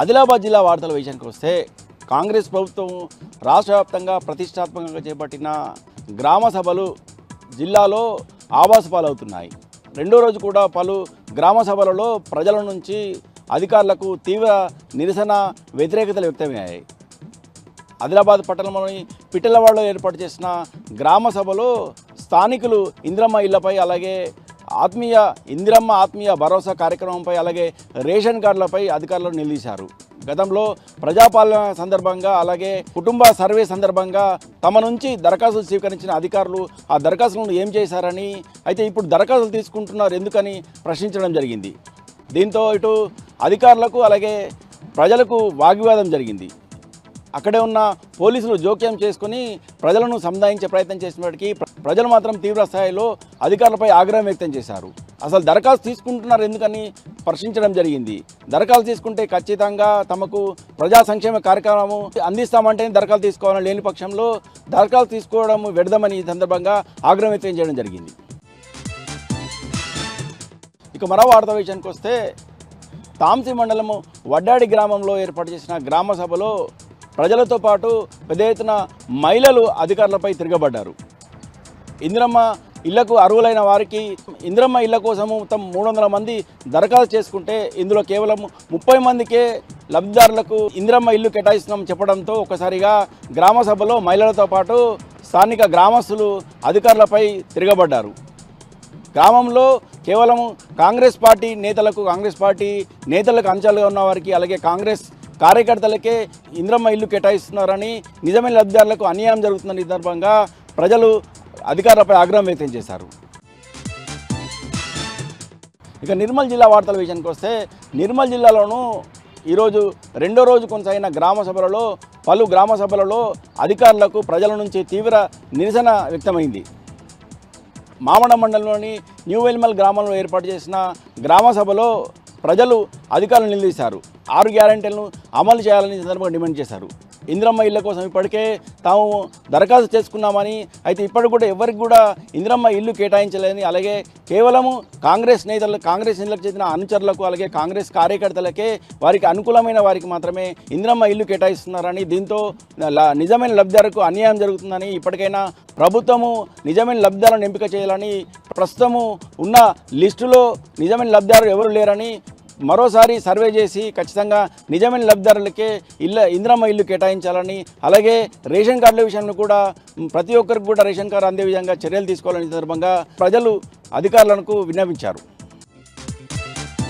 ఆదిలాబాద్ జిల్లా వార్తల విషయానికి వస్తే కాంగ్రెస్ ప్రభుత్వం రాష్ట్ర వ్యాప్తంగా ప్రతిష్టాత్మకంగా చేపట్టిన గ్రామ సభలు జిల్లాలో ఆవాస పాలవుతున్నాయి. రెండో రోజు కూడా పలు గ్రామ సభలలో ప్రజల నుంచి అధికారులకు తీవ్ర నిరసన వ్యతిరేకతలు వ్యక్తమయ్యాయి. ఆదిలాబాద్ పట్టణంలోని పిట్టలవాడలో ఏర్పాటు చేసిన గ్రామ సభలో స్థానికులు ఇందిరమ్మ ఇళ్లపై, అలాగే ఇందిరమ్మ ఆత్మీయ భరోసా కార్యక్రమంపై, అలాగే రేషన్ కార్డులపై అధికారులను నిలదీశారు. గతంలో ప్రజాపాలన సందర్భంగా, అలాగే కుటుంబ సర్వే సందర్భంగా తమ నుంచి దరఖాస్తులు స్వీకరించిన అధికారులు ఆ దరఖాస్తులను ఏం చేశారని, అయితే ఇప్పుడు దరఖాస్తులు తీసుకుంటున్నారు ఎందుకని ప్రశ్నించడం జరిగింది. దీంతో ఇటు అధికారులకు అలాగే ప్రజలకు వాగ్వివాదం జరిగింది. అక్కడే ఉన్న పోలీసులు జోక్యం చేసుకుని ప్రజలను సముదాయించే ప్రయత్నం చేసినప్పటికీ ప్రజలు మాత్రం తీవ్ర స్థాయిలో అధికారులపై ఆగ్రహం వ్యక్తం చేశారు. అసలు దరఖాస్తు తీసుకుంటున్నారు ఎందుకని ప్రశ్నించడం జరిగింది. దరఖాస్తు తీసుకుంటే ఖచ్చితంగా తమకు ప్రజా సంక్షేమ కార్యక్రమం అందిస్తామంటేనే దరఖాస్తు తీసుకోవాలని, లేని పక్షంలో దరఖాస్తు తీసుకోవడం వ్యర్థమని ఈ సందర్భంగా ఆగ్రహం వ్యక్తం చేయడం జరిగింది. ఇక మరో వార్త విషయానికి వస్తే తాంసీ మండలము వడ్డాడి గ్రామంలో ఏర్పాటు చేసిన గ్రామ సభలో ప్రజలతో పాటు పెద్ద ఎత్తున మహిళలు అధికారులపై తిరగబడ్డారు. ఇందిరమ్మ ఇళ్లకు అర్హులైన వారికి ఇందిరమ్మ ఇళ్ల కోసము మొత్తం 300 మంది దరఖాస్తు చేసుకుంటే ఇందులో కేవలం 30 మందికే లబ్ధిదారులకు ఇందిరమ్మ ఇల్లు కేటాయిస్తున్నాం చెప్పడంతో ఒకసారిగా గ్రామ సభలో మహిళలతో పాటు స్థానిక గ్రామస్తులు అధికారులపై తిరగబడ్డారు. గ్రామంలో కేవలం కాంగ్రెస్ పార్టీ నేతలకు అంచాలుగా ఉన్న వారికి, అలాగే కాంగ్రెస్ కార్యకర్తలకే ఇందిరమ్మ ఇల్లు కేటాయిస్తున్నారని, నిజమైన లబ్ధిదారులకు అన్యాయం జరుగుతుందని సందర్భంగా ప్రజలు అధికారులపై ఆగ్రహం వ్యక్తం చేశారు. ఇక నిర్మల్ జిల్లా వార్తల విషయానికి వస్తే నిర్మల్ జిల్లాలోనూ ఈరోజు రెండో రోజు కొనసాగిన పలు గ్రామ సభలలో అధికారులకు ప్రజల నుంచి తీవ్ర నిరసన వ్యక్తమైంది. మామడ మండలంలోని న్యూ వెల్మల్ గ్రామంలో ఏర్పాటు చేసిన గ్రామ సభలో ప్రజలు అధికారులను నిలదీశారు. 6 గ్యారెంటీలను అమలు చేయాలని సందర్భంగా డిమాండ్ చేశారు. ఇందిరమ్మ ఇళ్ల కోసం ఇప్పటికే తాము దరఖాస్తు చేసుకున్నామని, అయితే ఇప్పటికి కూడా ఎవరికి కూడా ఇందిరమ్మ ఇల్లు కేటాయించలేదని, అలాగే కేవలము కాంగ్రెస్ నేతలకు చెందిన అనుచరులకు, అలాగే కాంగ్రెస్ కార్యకర్తలకే వారికి అనుకూలమైన వారికి మాత్రమే ఇందిరమ్మ ఇల్లు కేటాయిస్తున్నారని, దీంతో నిజమైన లబ్ధిదారులకు అన్యాయం జరుగుతుందని, ఇప్పటికైనా ప్రభుత్వము నిజమైన లబ్ధిదారులను ఎంపిక చేయాలని, ప్రస్తుతము ఉన్న లిస్టులో నిజమైన లబ్ధిదారులు ఎవరు లేరని మరోసారి సర్వే చేసి ఖచ్చితంగా నిజమైన లబ్ధిదారులకే ఇందిరమ్మ ఇల్లు కేటాయించాలని, అలాగే రేషన్ కార్డుల విషయంలో కూడా ప్రతి ఒక్కరికి కూడా రేషన్ కార్డు అందే విధంగా చర్యలు తీసుకోవాలని సందర్భంగా ప్రజలు అధికారులకు విన్నవించారు.